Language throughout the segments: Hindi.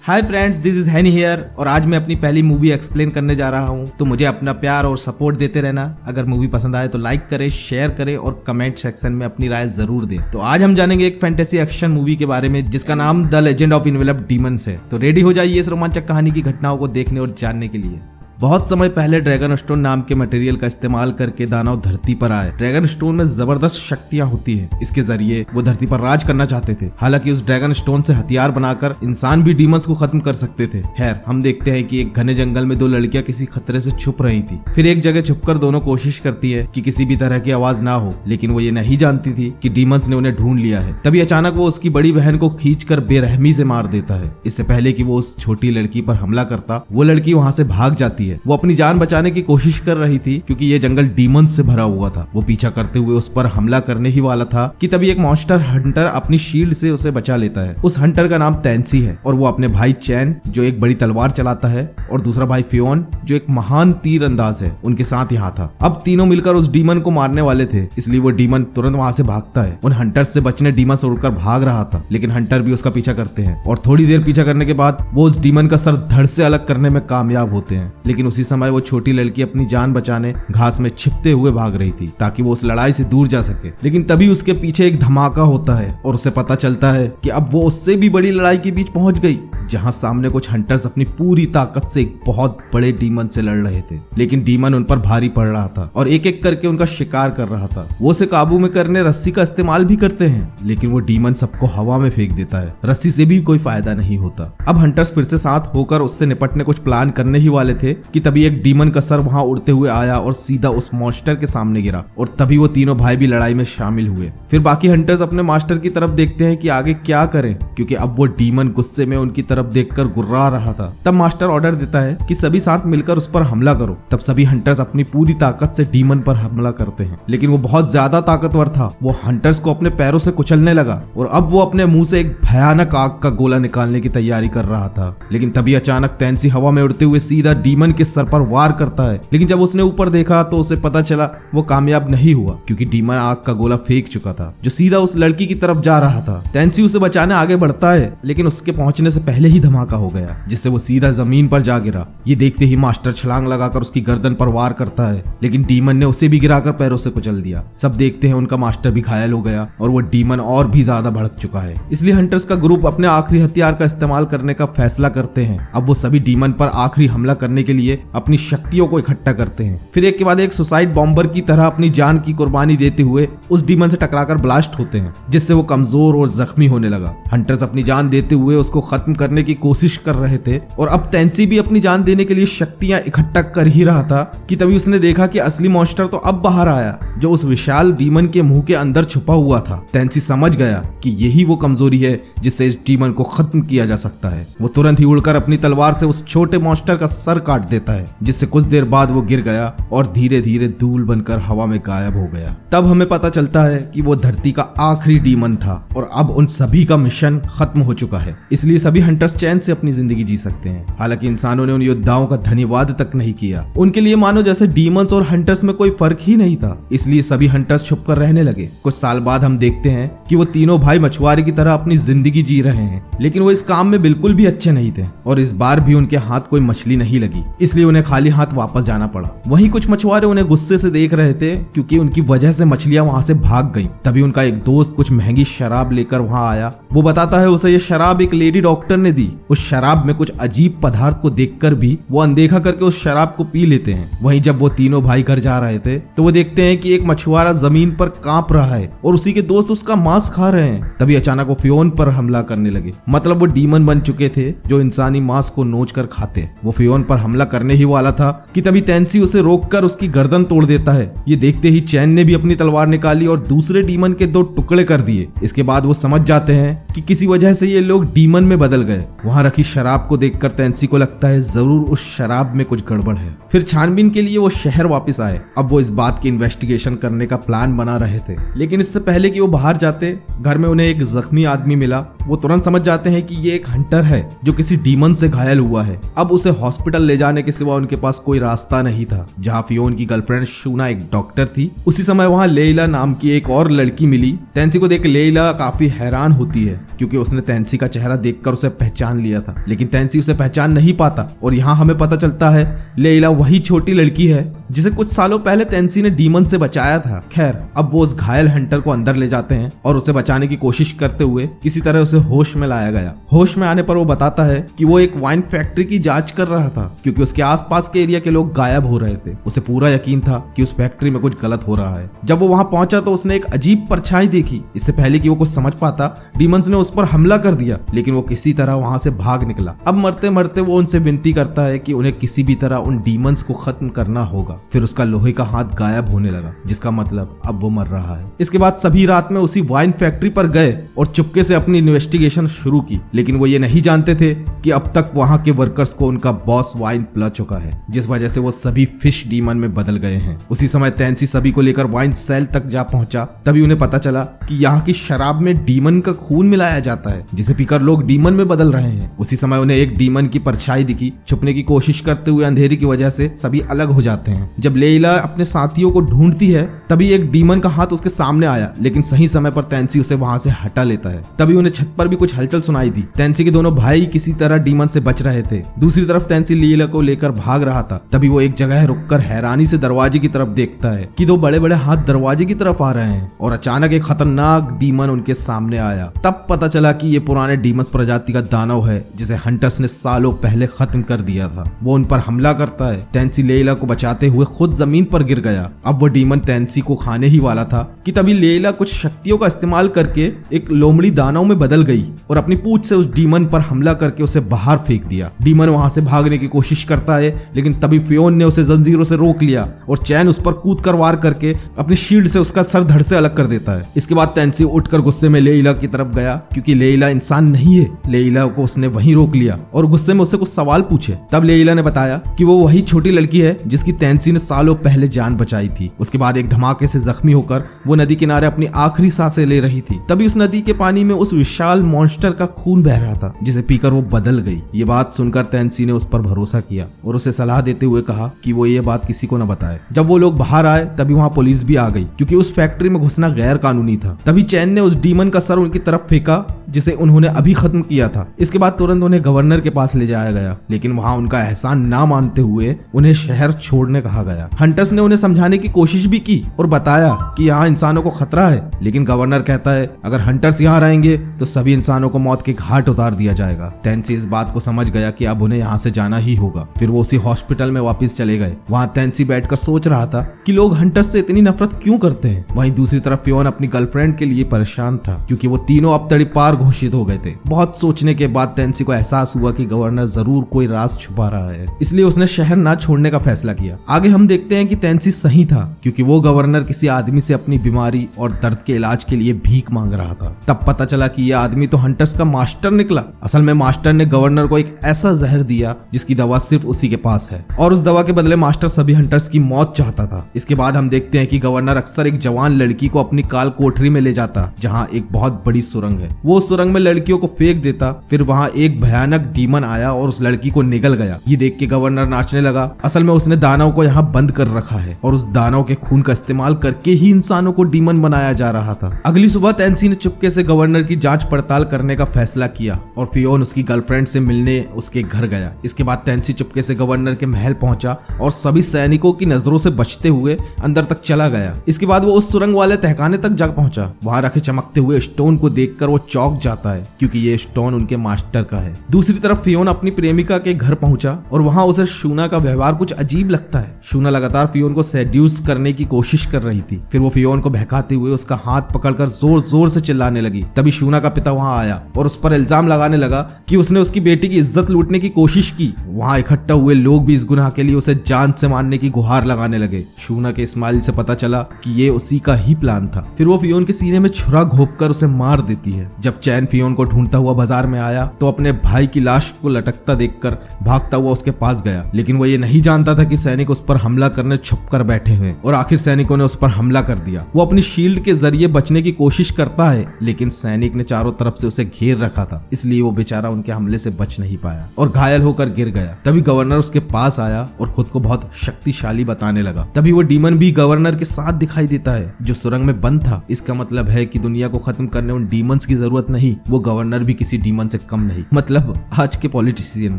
हाय फ्रेंड्स, दिस इज हैनी हियर और आज मैं अपनी पहली मूवी एक्सप्लेन करने जा रहा हूँ। तो मुझे अपना प्यार और सपोर्ट देते रहना। अगर मूवी पसंद आए तो लाइक करें, शेयर करें और कमेंट सेक्शन में अपनी राय जरूर दें। तो आज हम जानेंगे एक फैंटेसी एक्शन मूवी के बारे में जिसका नाम the legend of enveloped demons है। तो रेडी हो जाइए इस रोमांचक कहानी की घटनाओं को देखने और जानने के लिए। बहुत समय पहले ड्रैगन स्टोन नाम के मटेरियल का इस्तेमाल करके दानव धरती पर आए। ड्रैगन स्टोन में जबरदस्त शक्तियां होती हैं। इसके जरिए वो धरती पर राज करना चाहते थे। हालांकि उस ड्रैगन स्टोन से हथियार बनाकर इंसान भी डीमंस को खत्म कर सकते थे। खैर, हम देखते हैं कि एक घने जंगल में दो लड़कियां किसी खतरे से छुप रही थी। फिर एक जगह छुपकर दोनों कोशिश करती है कि किसी भी तरह की आवाज ना हो, लेकिन वो ये नहीं जानती थी कि डीमंस ने उन्हें ढूंढ लिया है। तभी अचानक वो उसकी बड़ी बहन को खींचकर बेरहमी से मार देता है। इससे पहले कि वो उस छोटी लड़की पर हमला करता, वो लड़की वहां से भाग जाती है। वो अपनी जान बचाने की कोशिश कर रही थी क्योंकि ये जंगल डीमंस से भरा हुआ था। वो पीछा करते हुए उस पर हमला करने ही वाला था कि तभी एक मॉन्स्टर हंटर अपनी शील्ड से उसे बचा लेता है। उस हंटर का नाम तैंसी है और वो अपने भाई चैन, जो एक बड़ी तलवार चलाता है, और दूसरा भाई फियोन, जो एक महान तीर अंदाज है, उनके साथ यहाँ था। अब तीनों मिलकर उस डीमन को मारने वाले थे, इसलिए वो डीमन तुरंत वहां से भागता है। उन हंटर्स से बचने डीमन उड़कर भाग रहा था, लेकिन हंटर भी उसका पीछा करते हैं और थोड़ी देर पीछा करने के बाद वो उस डीमन का सर धड़ से अलग करने में कामयाब होते हैं। लेकिन उसी समय वो छोटी लड़की अपनी जान बचाने घास में छिपते हुए भाग रही थी ताकि वो उस लड़ाई से दूर जा सके। लेकिन तभी उसके पीछे एक धमाका होता है और उसे पता चलता है कि अब वो उससे भी बड़ी लड़ाई के बीच पहुंच गई, जहां सामने कुछ हंटर्स अपनी पूरी ताकत से एक बहुत बड़े डीमन से लड़ रहे थे। लेकिन डीमन उन पर भारी पड़ रहा था और एक एक करके उनका शिकार कर रहा था। वो उसे काबू में करने रस्सी का इस्तेमाल भी करते हैं, लेकिन वो डीमन सबको हवा में फेंक देता है। रस्सी से भी कोई फायदा नहीं होता। अब हंटर्स फिर से साथ होकर उससे निपटने कुछ प्लान करने ही वाले थे कि तभी एक डीमन का सर वहां उड़ते हुए आया और सीधा उस मॉन्स्टर के सामने गिरा और तभी वो तीनों भाई भी लड़ाई में शामिल हुए। फिर बाकी हंटर्स अपने मास्टर की तरफ देखते हैं कि आगे क्या करें, क्योंकि अब वो डीमन गुस्से में उनकी तरफ देखकर गुर्रा रहा था। तब मास्टर ऑर्डर देता है कि सभी साथ मिलकर उस पर हमला करो। तब सभी हंटर्स अपनी पूरी ताकत से डीमन पर हमला करते हैं, लेकिन वो बहुत ज्यादा ताकतवर था। वो हंटर्स को अपने पैरों से कुचलने लगा और अब वो अपने मुंह से एक भयानक आग का गोला निकालने की तैयारी कर रहा था। लेकिन तभी अचानक तैंसी हवा में उड़ते हुए सीधा डीमन के सर पर वार करता है। लेकिन जब उसने ऊपर देखा तो उसे पता चला वो कामयाब नहीं हुआ, क्योंकि डीमन आग का गोला फेंक चुका था जो सीधा उस लड़की की तरफ जा रहा था। तैंसी उसे बचाने आगे बढ़ता है, लेकिन उसके पहुंचने से पहले ही धमाका हो गया, जिससे वो सीधा जमीन पर जा गिरा। ये देखते ही मास्टर छलांग लगाकर उसकी गर्दन पर वार करता है, लेकिन डीमन ने उसे भी गिराकर पैरों से कुचल दिया। सब देखते हैं उनका मास्टर भी घायल हो गया और वो डीमन और भी ज्यादा भड़क चुका है। इसलिए हंटर्स का ग्रुप अपने आखिरी हथियार का इस्तेमाल करने का फैसला करते हैं। अब वो सभी डीमन पर आखिरी हमला करने के लिए अपनी शक्तियों को इकट्ठा करते हैं। फिर एक के बाद एक सुसाइड बॉम्बर की तरह अपनी जान की कुर्बानी देते हुए उस डीमन से टकराकर ब्लास्ट होते हैं, जिससे वो कमजोर और जख्मी होने लगा। हंटर्स अपनी जान देते हुए उसको खत्म करने की कोशिश कर रहे थे और अब तैंसी भी अपनी जान देने के लिए शक्तियां इकट्ठा कर ही रहा था कि तभी उसने देखा कि असली मॉन्स्टर तो अब बाहर आया, जो उस विशाल डीमन के मुंह के अंदर छुपा हुआ था। तैंसी समझ गया कि यही वो कमजोरी है जिससे इस डीमन को खत्म किया जा सकता है। वो तुरंत ही उड़कर अपनी तलवार से उस छोटे मॉन्स्टर का सर काट देता है, जिससे कुछ देर बाद वो गिर गया और धीरे धीरे धूल बनकर हवा में गायब हो गया। तब हमें पता चलता है कि वो धरती का आखिरी डीमन था और अब उन सभी का मिशन खत्म हो चुका है। इसलिए सभी हंटर्स चैन से अपनी जिंदगी जी सकते हैं। हालांकि इंसानों ने उन योद्धाओं का धन्यवाद तक नहीं किया। उनके लिए मानो जैसे डीमंस और हंटर्स में कोई फर्क ही नहीं था। इसलिए सभी हंटर्स छुपकर रहने लगे। कुछ साल बाद हम देखते हैं कि वो तीनों भाई मछुआरे की तरह अपनी जिंदगी जी रहे हैं, लेकिन वो इस काम में बिल्कुल भी अच्छे नहीं थे और इस बार भी उनके हाथ कोई मछली नहीं लगी, इसलिए उन्हें खाली हाथ वापस जाना पड़ा। वहीं कुछ मछुआरे उन्हें गुस्से से देख रहे थे क्योंकि उनकी वजह से मछलियां वहां से भाग गईं। तभी उनका एक दोस्त कुछ महंगी शराब लेकर वहां आया। वो बताता है उसे ये शराब एक लेडी डॉक्टर ने दी। उस शराब में कुछ अजीब पदार्थ को देखकर भी वो अनदेखा करके उस शराब को पी लेते हैं। वहीं जब वो तीनों भाई घर जा रहे थे तो वो देखते हैं कि एक मछुआरा जमीन पर कांप रहा है और उसी के दोस्त उसका मांस खा रहे हैं। तभी अचानक वो फियोन पर हमला करने लगे। मतलब वो डीमन बन चुके थे जो इंसानी मांस को नोच कर खाते। वो फियोन पर हमला करने ही वाला था कि तभी तैंसी उसे रोककर उसकी गर्दन तोड़ देता है। ये देखते ही चैन ने भी अपनी तलवार निकाली और दूसरे डीमन के 2 टुकड़े कर दिए। इसके बाद वो समझ जाते हैं कि किसी वजह से ये लोग डीमन में बदल गए। वहां रखी शराब को देखकर तैंसी को लगता है जरूर उस शराब में कुछ गड़बड़ है। फिर छानबीन के लिए वो शहर वापस आए। अब वो इस बात की इन्वेस्टिगेशन करने का प्लान बना रहे थे, लेकिन इससे पहले कि वो बाहर जाते घर में उन्हें एक जख्मी आदमी मिला। वो तुरंत समझ जाते हैं कि ये एक हंटर है जो किसी डीमन से घायल हुआ है। अब उसे हॉस्पिटल ले जाने के सिवा उनके पास कोई रास्ता नहीं था। जहाँ फियोन की गर्लफ्रेंड शूना एक डॉक्टर थी, उसी समय वहाँ लेइला नाम की एक और लड़की मिली। तैंसी को देख लेइला काफी हैरान होती है क्योंकि उसने तैंसी का चेहरा देखकर उसे पहचान लिया था, लेकिन तेंसी उसे पहचान नहीं पाता। और यहाँ हमें पता चलता है लेइला वही छोटी लड़की है जिसे कुछ सालों पहले तेंसी ने डीमन से बचाया था। खैर, अब वो उस घायल हंटर को अंदर ले जाते हैं और उसे बचाने की कोशिश करते हुए किसी तरह उसे होश में लाया गया। होश में आने पर वो बताता है कि वो एक वाइन फैक्ट्री की जांच कर रहा था, क्योंकि उसके आसपास के एरिया के लोग गायब हो रहे थे। उसे पूरा यकीन था कि उस फैक्ट्री में कुछ गलत हो रहा है। जब वो वहां पहुंचा तो उसने एक अजीब परछाई देखी। इससे पहले कि वो कुछ समझ पाता, डीमंस ने उस पर हमला कर दिया, लेकिन वो किसी तरह वहां से भाग निकला। अब मरते मरते वो उनसे विनती करता है कि उन्हें किसी भी तरह उन डीमंस को खत्म करना होगा। फिर उसका लोहे का हाथ गायब होने लगा, जिसका मतलब अब वो मर रहा है। इसके बाद सभी रात में उसी वाइन फैक्ट्री पर गए और चुपके से अपनी इन्वेस्टिगेशन शुरू की, लेकिन वो ये नहीं जानते थे कि अब तक वहां के वर्कर्स को उनका बॉस वाइन पिला चुका है, जिस वजह से वो सभी फिश डीमन में बदल गए हैं। उसी समय तेंसी सभी को लेकर वाइन सेल तक जा पहुंचा। तभी उन्हें पता चला कि यहाँ की शराब में डीमन का खून मिलाया जाता है, जिसे पीकर लोग डीमन में बदल रहे हैं। उसी समय उन्हें एक डीमन की परछाई दिखी। छुपने की कोशिश करते हुए अंधेरी की वजह से सभी अलग हो जाते हैं। जब लेइला अपने साथियों को ढूंढती है तभी एक डीमन का हाथ उसके सामने आया, लेकिन सही समय पर तेंसी उसे वहां से हटा लेता है। तभी उन्हें छत पर भी कुछ हलचल सुनाई दी। तेंसी के दोनों भाई किसी तरह डीमन से बच रहे थे। दूसरी तरफ तेंसी लेइला को लेकर भाग रहा था। तभी वो एक जगह रुककर हैरानी से दरवाजे की तरफ देखता है कि दो बड़े बड़े हाथ दरवाजे की तरफ आ रहे हैं और अचानक एक खतरनाक डीमन उनके सामने आया। तब पता चला कि ये पुराने डीमस प्रजाति का दानव है जिसे हंटर्स ने सालों पहले खत्म कर दिया था। वो उन पर हमला करता है। तेंसी लेइला को बचाते हुए खुद जमीन पर गिर गया। अब वो डीमन तेंसी को खाने ही वाला था कि तभी लेइला कुछ शक्तियों का इस्तेमाल करके एक लोमड़ी दानव में बदल गई और अपनी पूंछ से उस डीमन पर हमला करके उसे बाहर फेंक दिया। डीमन वहां से भागने की कोशिश करता है, लेकिन तभी फियोन ने उसे जंजीरों से रोक लिया और चैन उस पर कूद कर वार करके अपनी शील्ड से उसका सर धड़ से अलग कर देता है। इसके बाद तेंसी उठकर गुस्से में लेइला की तरफ गया, क्योंकि लेइला इंसान नहीं है। लेइला को उसने वहीं रोक लिया और गुस्से में उससे कुछ सवाल पूछे। तब लेइला ने बताया कि वो वही छोटी लड़की है जिसकी तेंसी ने सालों पहले जान बचाई थी। उसके बाद एक धमाके से जख्मी होकर वो नदी किनारे अपनी आखिरी सांसें ले रही थी। तभी उस नदी के पानी में उस विशाल मॉन्स्टर का खून बह रहा था, जिसे पीकर वो बदल गई। ये बात सुनकर तेंसी ने उस पर भरोसा किया और उसे सलाह देते हुए कहा कि वो ये बात किसी को न बताए। जब वो लोग बाहर आए तभी वहाँ पुलिस भी आ गई, क्योंकि उस फैक्ट्री में घुसना गैर कानूनी था। तभी चैन ने उस डीमन का सर उनकी तरफ फेंका जिसे उन्होंने अभी खत्म किया था। इसके बाद तुरंत उन्हें गवर्नर के पास ले जाया गया, लेकिन वहाँ उनका एहसान ना मानते हुए उन्हें शहर छोड़ने कहा गया। हंटर्स ने उन्हें समझाने की कोशिश भी की और बताया कि यहाँ इंसानों को खतरा है, लेकिन गवर्नर कहता है अगर हंटर्स यहाँ रहेंगे तो सभी इंसानों को मौत के घाट उतार दिया जाएगा। तेंसी इस बात को समझ गया कि अब उन्हें यहाँ से जाना ही होगा। फिर वो उसी हॉस्पिटल में वापस चले गए। वहाँ तेंसी बैठकर सोच रहा था कि लोग हंटर्स से इतनी नफरत क्यों करते हैं। वहीं दूसरी तरफ फियोन अपनी गर्लफ्रेंड के लिए परेशान था, क्योंकि वो तीनों अब तड़ीपार घोषित हो गए थे। बहुत सोचने के बाद तेंसी को एहसास हुआ कि गवर्नर जरूर कोई राज छुपा रहा है, इसलिए उसने शहर ना छोड़ने का फैसला किया। आगे हम देखते हैं कि तेंसी सही था, क्योंकि वो गवर्नर किसी आदमी से अपनी बीमारी और दर्द के इलाज के लिए भीख मांग रहा था। तब पता चला कि यह आदमी तो हंटर्स का मास्टर निकला। असल में मास्टर ने गवर्नर को एक ऐसा जहर दिया जिसकी दवा सिर्फ उसी के पास है, और उस दवा के बदले मास्टर सभी हंटर्स की मौत चाहता था। इसके बाद हम देखते हैं कि गवर्नर अक्सर एक जवान लड़की को अपनी काल कोठरी में ले जाता, जहाँ एक बहुत बड़ी सुरंग है। वो उस सुरंग में लड़कियों को फेंक देता। फिर वहाँ एक भयानक डीमन आया और उस लड़की को निगल गया। ये देख के गवर्नर नाचने लगा। असल में उसने दानव को यहाँ बंद कर रखा है और उस दानव के खून का इस्तेमाल करके ही इंसानों को डीमन बनाया जा रहा था। अगली सुबह तेंसी ने चुपके से गवर्नर की जांच पड़ताल करने का फैसला किया और फियोन उसकी गर्लफ्रेंड से मिलने उसके घर गया। इसके बाद तेंसी चुपके से गवर्नर के महल पहुंचा और सभी सैनिकों की नजरों से बचते हुए अंदर तक चला गया। इसके बाद वो उस सुरंग वाले तहखाने तक जा पहुंचा। वहां रखे चमकते हुए स्टोन को देखकर वो चौंक जाता है, क्योंकि ये स्टोन उनके मास्टर का है। दूसरी तरफ फियोन अपनी प्रेमिका के घर पहुंचा और वहां उसे शूना का व्यवहार कुछ अजीब लगता है। शूना लगातार फियोन को सेड्यूस करने की कोशिश कर रही थी। फिर वो फियोन को बहकाते हुए उसका हाथ पकड़कर जोर जोर से चिल्लाने लगी। तभी शूना का पिता वहां आया और उस पर इल्जाम लगाने लगा कि उसने उसकी बेटी की इज्जत लूटने की कोशिश की। वहां इकट्ठा हुए लोग भी इस गुनाह के लिए उसे जान से मारने की गुहार लगाने लगे। शूना के स्माइल से पता चला कि ये उसी का ही प्लान था। फिर वो फियोन के सीने में छुरा घोंपकर उसे मार देती है। जब चैन फियोन को ढूंढता हुआ बाजार में आया तो अपने भाई की लाश को लटकता देखकर भागता हुआ उसके पास गया, लेकिन वो ये नहीं जानता था कि सैनिक उस पर हमला करने छुपकर बैठे हुए और आखिर सैनिकों ने उस पर हमला कर दिया। वो अपनी शील्ड के जरिए बचने की कोशिश करता है, लेकिन सैनिक ने चारों तरफ से उसे घेर रखा था, इसलिए वो बेचारा उनके हमले हमले से बच नहीं पाया और घायल होकर गिर गया। तभी गवर्नर उसके पास आया और खुद को बहुत शक्तिशाली बताने लगा। तभी वो डीमन भी गवर्नर के साथ दिखाई देता है जो सुरंग में बंद था। इसका मतलब है कि दुनिया को खत्म करने उन डीमंस की जरूरत नहीं, वो गवर्नर भी किसी डीमन से कम नहीं, मतलब आज के पॉलिटिशियन।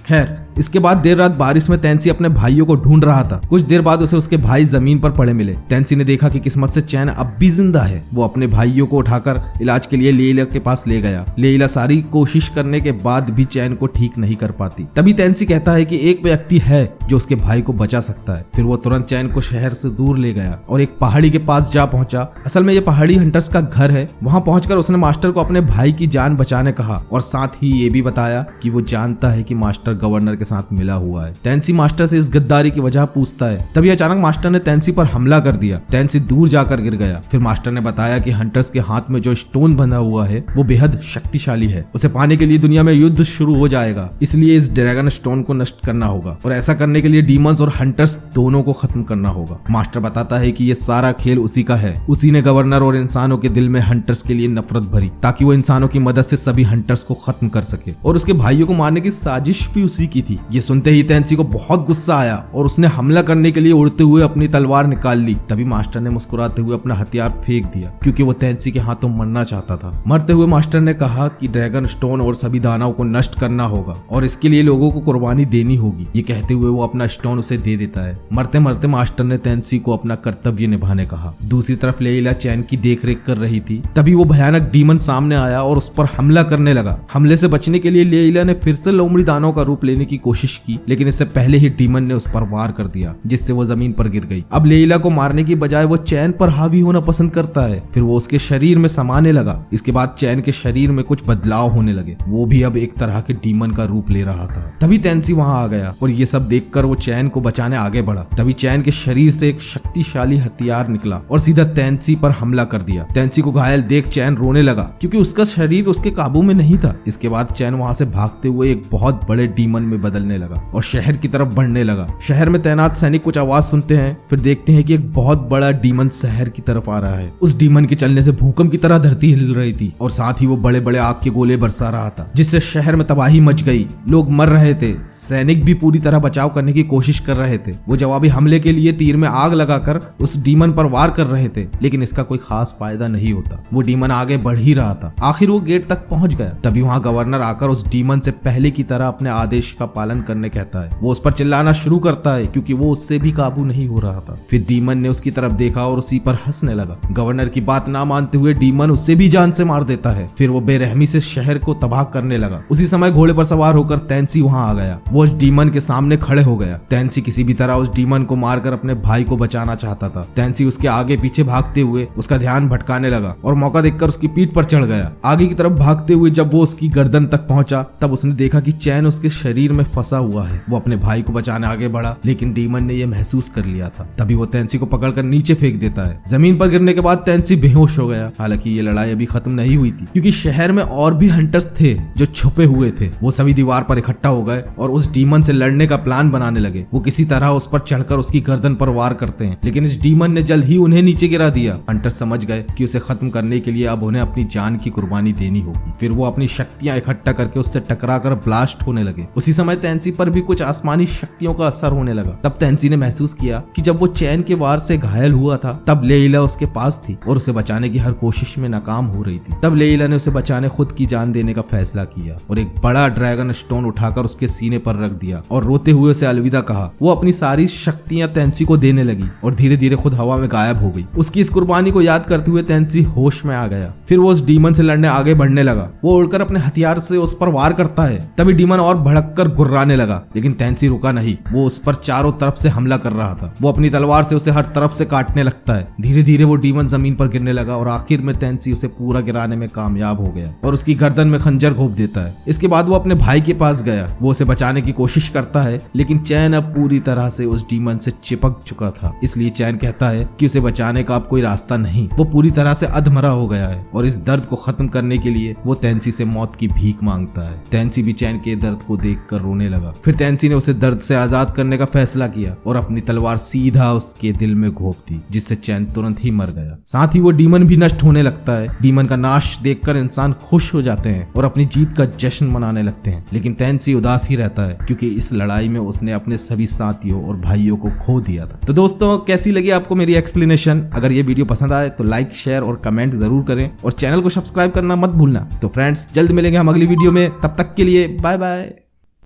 खैर, इसके बाद देर रात बारिश में तेंसी अपने भाइयों को ढूंढ रहा था। कुछ देर बाद उसे उसके भाई जमीन पर पड़े मिले। तेंसी ने देखा कि किस्मत से चैन अब भी जिंदा है। वो अपने भाइयों को उठाकर इलाज के लिए लेइला के पास ले गया। लेइला सारी कोशिश करने के बाद भी चैन को ठीक नहीं कर पाती। तभी तेंसी कहता है कि एक व्यक्ति है जो उसके भाई को बचा सकता है। फिर वो तुरंत चैन को शहर से दूर ले गया और एक पहाड़ी के पास जा पहुंचा। असल में ये पहाड़ी हंटर्स का घर है। वहां पहुंचकर उसने मास्टर को अपने भाई की जान बचाने कहा और साथ ही ये भी बताया कि वो जानता है कि मास्टर गवर्नर के साथ मिला हुआ है। तेंसी मास्टर से इस गद्दारी की वजह पूछता है। तभी अचानक मास्टर ने तेंसी पर हमला कर दिया। तेंसी दूर जाकर गिर गया। फिर मास्टर ने बताया कि हंटर्स के हाथ में जो स्टोन बंधा हुआ है वो बेहद शक्तिशाली है। उसे पाने के लिए दुनिया में युद्ध शुरू हो जाएगा, इसलिए इस ड्रैगन स्टोन को नष्ट करना होगा और ऐसा करने के लिए डीमंस और हंटर्स दोनों को खत्म करना होगा। मास्टर बताता है कि ये सारा खेल उसी का है। उसी ने गवर्नर और इंसानों के दिल में हंटर्स के लिए नफरत भरी ताकि वो इंसानों की मदद से सभी हंटर्स को खत्म कर सके और उसके भाइयों को मारने की साजिश भी उसी की थी। ये सुनते ही तेंसी को बहुत गुस्सा आया और उसने हमला करने के लिए उड़ते हुए अपनी तलवार निकाल ली। तभी मास्टर ने मुस्कुराते हुए अपना हथियार फेंक दिया क्योंकि वो तेंसी के हाथों मरना चाहता था। मरते हुए मास्टर ने कहा कि ड्रैगन स्टोन और सभी दानवों को नष्ट करना होगा और इसके लिए लोगों को कुर्बानी देनी होगी। ये कहते हुए वो अपना स्टोन उसे दे देता है। मरते मरते मास्टर ने तेंसी को अपना कर्तव्य निभाने कहा। दूसरी तरफ लेइला चैन की देखरेख कर रही थी। तभी वो भयानक डीमन सामने आया और उस पर हमला करने लगा। हमले से बचने के लिए लेइला ने फिर से लोमड़ी दानव का रूप लेने की कोशिश की, लेकिन इससे पहले ही डीमन ने उस पर वार कर दिया जिससे वो जमीन पर गिर गई। अब लेइला को मारने की बजाय वो चैन पर हावी होना पसंद करता है। फिर वो उसके शरीर में समाने लगा। इसके बाद चैन के शरीर में कुछ बदलाव होने लगे। वो भी अब एक तरह के डीमन का रूप ले रहा था। तभी तेंसी वहां आ गया और ये सब देखकर वो चैन को बचाने आगे बढ़ा। तभी चैन के शरीर से एक शक्तिशाली हथियार निकला और सीधा तेंसी पर हमला कर दिया। तेंसी को घायल देख चैन रोने लगा क्योंकि उसका शरीर उसके काबू में नहीं था। इसके बाद चैन वहां से भागते हुए एक बहुत बड़े डीमन में बदलने लगा और शहर की तरफ बढ़ने लगा। शहर में तैनात सैनिक कुछ आवाज सुनते हैं, फिर देखते हैं कि एक बहुत बड़ा डीमन शहर की तरफ आ रहा है। उस डीमन के चलने से भूकंप की तरह धरती हिल रही थी और साथ ही वो बड़े बड़े आग के गोले बरसा रहा था जिससे शहर में तबाही मच गई। लोग मर रहे थे। सैनिक भी पूरी तरह बचाव करने की कोशिश कर रहे थे। वो जवाबी हमले के लिए तीर में आग लगाकर उस डीमन पर वार कर रहे थे, लेकिन इसका कोई खास फायदा नहीं होता। वो डीमन आगे बढ़ ही रहा था। आखिर वो गेट तक पहुंच गया। तभी वहां गवर्नर आकर उस डीमन से पहले की तरह अपने आदेश का पालन करने कहता है। वो उस पर चिल्लाना शुरू करता है क्योंकि वो उससे भी काबू नहीं हो रहा था। फिर डीमन ने उसकी तरफ देखा और उसी पर हंसने लगा। गवर्नर की बात ना मानते हुए डीमन उससे भी जान से मार देता है। फिर वो बेरहमी से शहर को तबाह करने लगा। उसी समय घोड़े पर सवार होकर तेंसी वहां आ गया। वो उस डीमन के सामने खड़े हो गया। तेंसी किसी भी तरह उस डीमन को मारकर अपने भाई को बचाना चाहता था। तेंसी उसके आगे पीछे भागते हुए उसका ध्यान भटकाने लगा और मौका देखकर उसकी पीठ पर चढ़ गया। आगे की तरफ भागते हुए जब वो उसकी गर्दन तक पहुंचा तब उसने देखा कि चैन उसके शरीर में फंसा हुआ है। वो अपने भाई को बचाने आगे बढ़ा, लेकिन डीमन ने यह महसूस कर लिया था। तभी वो तेंसी को पकड़कर नीचे फेंक देता है। जमीन पर गिरने के बाद तेंसी बेहोश हो गया। हालांकि ये लड़ाई अभी खत्म नहीं हुई थी क्योंकि शहर में और भी हंटर्स थे जो छुपे हुए थे। वो सभी दीवार पर इकट्ठा हो गए और उस डीमन से लड़ने का प्लान बनाने लगे। वो किसी तरह उस पर चढ़कर उसकी गर्दन पर वार करते हैं, लेकिन इस डीमन ने जल्द ही उन्हें नीचे गिरा दिया। हंटर्स समझ गए कि उसे खत्म करने के लिए अब उन्हें अपनी जान की कुर्बानी देनी होगी। फिर वो अपनी शक्तियां इकट्ठा करके उससे टकराकर ब्लास्ट होने लगे। उसी समय तेंसी पर भी कुछ आसमानी शक्तियों का असर होने लगा। तब तेंसी ने महसूस किया कि जब वो चैन के वार से घायल हुआ था तब लेइला उसके पास थी और उसे बचाने की हर कोशिश में नाकाम हो रही थी। तब लेइला ने उसे बचाने खुद की जान देने का फैसला किया और एक बड़ा ड्रैगन स्टोन उठाकर उसके सीने पर रख दिया और रोते हुए उसे अलविदा कहा। वो अपनी सारी शक्तियां तेंसी को देने लगी और धीरे धीरे खुद हवा में गायब हो गई। उसकी इस कुर्बानी को याद करते हुए तेंसी होश में आ गया। फिर वो उस डीमन से लड़ने आगे बढ़ने लगा। वो उड़कर अपने हथियार से उस पर वार करता है। तभी डीमन और भड़ककर गुर्राने लगा, लेकिन तेंसी रुका नहीं। वो उस पर चारों तरफ से हमला कर रहा था। वो अपनी तलवार से उसे हर तरफ से काटने लगता है। धीरे धीरे वो डीमन जमीन पर गिरने लगा और आखिर में तेंसी उसे पूरा गिराने में कामयाब हो गया और उसकी गर्दन में खंजर घोंप देता है। इसके बाद वो अपने भाई के पास गया। वो उसे बचाने की कोशिश करता है, लेकिन चैन अब पूरी तरह से उस डीमन से चिपक चुका था। इसलिए चैन कहता है कि उसे बचाने का अब कोई रास्ता नहीं। वो पूरी तरह से अधमरा हो गया है और इस दर्द को खत्म करने के लिए वो तेंसी से मौत की भीख मांगता है। तेंसी भी चैन के दर्द को देखकर रोने रोने लगा। फिर तेंसी ने उसे दर्द से आजाद करने का फैसला किया और अपनी तलवार सीधा उसके दिल में घोंप दी, जिससे चैन तुरंत ही मर गया। साथ ही वो डीमन भी नष्ट होने लगता है। डीमन का नाश देखकर इंसान खुश हो जाते हैं और अपनी जीत का जश्न मनाने लगते हैं, लेकिन तेंसी उदास ही रहता है क्योंकि इस लड़ाई में उसने अपने सभी साथियों और भाइयों को खो दिया था। तो दोस्तों, कैसी लगी आपको मेरी एक्सप्लेनेशन? अगर ये वीडियो पसंद आए तो लाइक, शेयर और कमेंट जरूर करें और चैनल को सब्सक्राइब करना मत भूलना। तो फ्रेंड्स, जल्द मिलेंगे हम अगली वीडियो में। तब तक के लिए बाय बाय।